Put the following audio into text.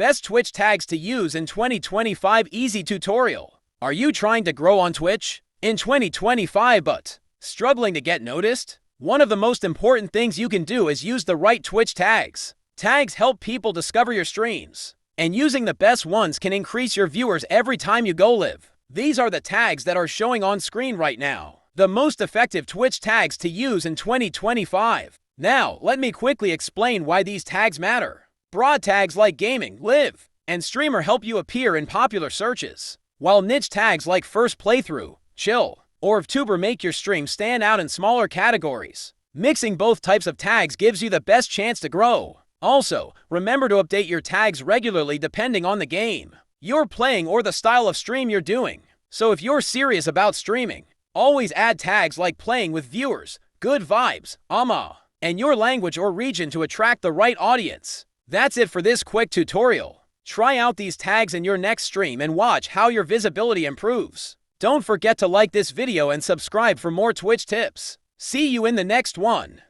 Best Twitch tags to use in 2025 easy tutorial. Are you trying to grow on Twitch in 2025 but struggling to get noticed? One of the most important things you can do is use the right Twitch tags. Tags help people discover your streams, and using the best ones can increase your viewers every time you go live. These are the tags that are showing on screen right now. The most effective Twitch tags to use in 2025. Now, let me quickly explain why these tags matter. Broad tags like gaming, live, and streamer help you appear in popular searches, while niche tags like first playthrough, chill, or VTuber make your stream stand out in smaller categories. Mixing both types of tags gives you the best chance to grow. Also, remember to update your tags regularly depending on the game you're playing or the style of stream you're doing. So if you're serious about streaming, always add tags like playing with viewers, good vibes, and your language or region to attract the right audience. That's it for this quick tutorial. Try out these tags in your next stream and watch how your visibility improves. Don't forget to like this video and subscribe for more Twitch tips. See you in the next one.